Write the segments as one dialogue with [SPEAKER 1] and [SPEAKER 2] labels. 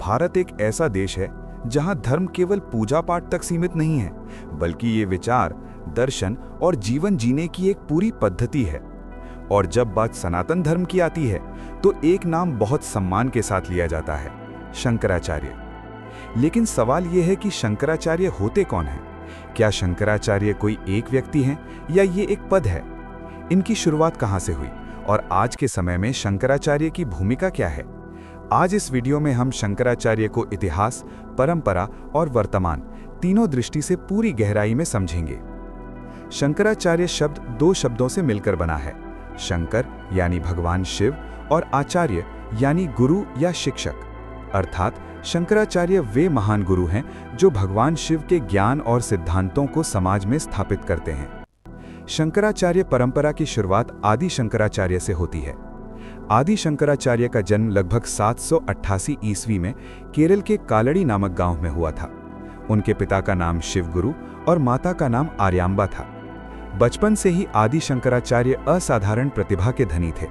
[SPEAKER 1] भारत एक ऐसा देश है जहां धर्म केवल पूजा पाठ तक सीमित नहीं है, बल्कि ये विचार, दर्शन और जीवन जीने की एक पूरी पद्धति है। और जब बात सनातन धर्म की आती है तो एक नाम बहुत सम्मान के साथ लिया जाता है, शंकराचार्य। लेकिन सवाल यह है कि शंकराचार्य होते कौन हैं? क्या शंकराचार्य कोई एक व्यक्ति हैं या ये एक पद है? इनकी शुरुआत कहाँ से हुई और आज के समय में शंकराचार्य की भूमिका क्या है? आज इस वीडियो में हम शंकराचार्य को इतिहास, परंपरा और वर्तमान तीनों दृष्टि से पूरी गहराई में समझेंगे। शंकराचार्य शब्द दो शब्दों से मिलकर बना है, शंकर यानी भगवान शिव और आचार्य यानी गुरु या शिक्षक। अर्थात शंकराचार्य वे महान गुरु हैं जो भगवान शिव के ज्ञान और सिद्धांतों को समाज में स्थापित करते हैं। शंकराचार्य परंपरा की शुरुआत आदि शंकराचार्य से होती है। आदि शंकराचार्य का जन्म लगभग 788 ईस्वी में केरल के कालड़ी नामक गांव में हुआ था। उनके पिता का नाम शिवगुरु और माता का नाम आर्यांबा था। बचपन से ही आदि शंकराचार्य असाधारण प्रतिभा के धनी थे।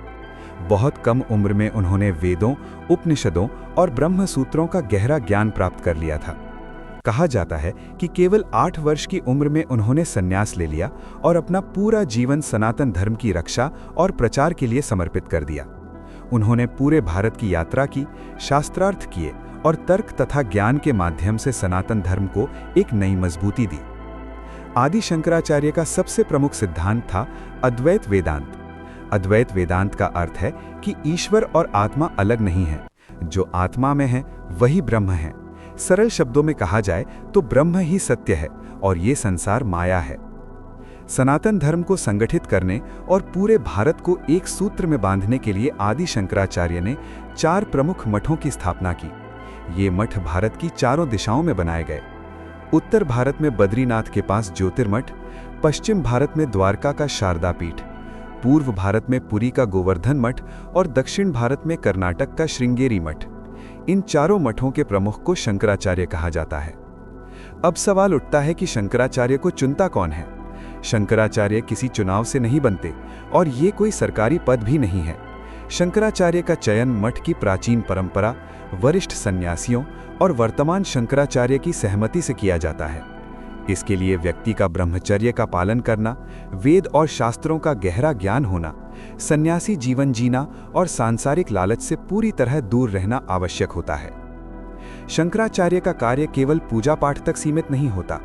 [SPEAKER 1] बहुत कम उम्र में उन्होंने वेदों, उपनिषदों और ब्रह्म सूत्रों का गहरा ज्ञान प्राप्त कर लिया था। कहा जाता है कि केवल 8 वर्ष की उम्र में उन्होंने संन्यास ले लिया और अपना पूरा जीवन सनातन धर्म की रक्षा और प्रचार के लिए समर्पित कर दिया। उन्होंने पूरे भारत की यात्रा की, शास्त्रार्थ किए और तर्क तथा ज्ञान के माध्यम से सनातन धर्म को एक नई मजबूती दी। आदि शंकराचार्य का सबसे प्रमुख सिद्धांत था अद्वैत वेदांत। अद्वैत वेदांत का अर्थ है कि ईश्वर और आत्मा अलग नहीं है, जो आत्मा में है वही ब्रह्म है। सरल शब्दों में कहा जाए तो ब्रह्म ही सत्य है और ये संसार माया है। सनातन धर्म को संगठित करने और पूरे भारत को एक सूत्र में बांधने के लिए आदि शंकराचार्य ने 4 प्रमुख मठों की स्थापना की। ये मठ भारत की चारों दिशाओं में बनाए गए। उत्तर भारत में बद्रीनाथ के पास ज्योतिर्मठ, पश्चिम भारत में द्वारका का शारदा पीठ, पूर्व भारत में पुरी का गोवर्धन मठ और दक्षिण भारत में कर्नाटक का श्रृंगेरी मठ। इन चारों मठों के प्रमुख को शंकराचार्य कहा जाता है। अब सवाल उठता है कि शंकराचार्य को चुनता कौन है? शंकराचार्य किसी चुनाव से नहीं बनते और ये कोई सरकारी पद भी नहीं है। शंकराचार्य का चयन मठ की प्राचीन परंपरा, वरिष्ठ सन्यासियों और वर्तमान शंकराचार्य की सहमति से किया जाता है। इसके लिए व्यक्ति का ब्रह्मचर्य का पालन करना, वेद और शास्त्रों का गहरा ज्ञान होना, सन्यासी जीवन जीना और सांसारिक लालच से पूरी तरह दूर रहना आवश्यक होता है। शंकराचार्य का कार्य केवल पूजा पाठ तक सीमित नहीं होता।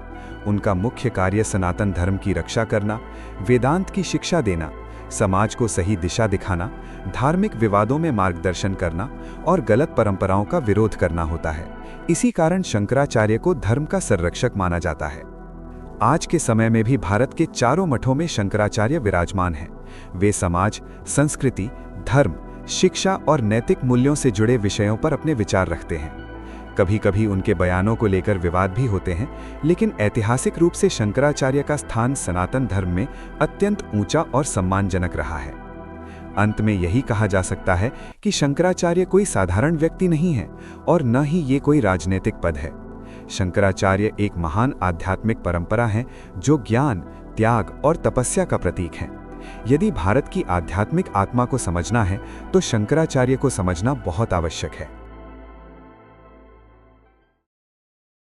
[SPEAKER 1] उनका मुख्य कार्य सनातन धर्म की रक्षा करना, वेदांत की शिक्षा देना, समाज को सही दिशा दिखाना, धार्मिक विवादों में मार्गदर्शन करना और गलत परंपराओं का विरोध करना होता है। इसी कारण शंकराचार्य को धर्म का संरक्षक माना जाता है। आज के समय में भी भारत के चारों मठों में शंकराचार्य विराजमान हैं। वे समाज, संस्कृति, धर्म, शिक्षा और नैतिक मूल्यों से जुड़े विषयों पर अपने विचार रखते हैं। कभी कभी उनके बयानों को लेकर विवाद भी होते हैं, लेकिन ऐतिहासिक रूप से शंकराचार्य का स्थान सनातन धर्म में अत्यंत ऊंचा और सम्मानजनक रहा है। अंत में यही कहा जा सकता है कि शंकराचार्य कोई साधारण व्यक्ति नहीं है और न ही ये कोई राजनीतिक पद है। शंकराचार्य एक महान आध्यात्मिक परंपरा है जो ज्ञान, त्याग और तपस्या का प्रतीक है। यदि भारत की आध्यात्मिक आत्मा को समझना है तो शंकराचार्य को समझना बहुत आवश्यक है।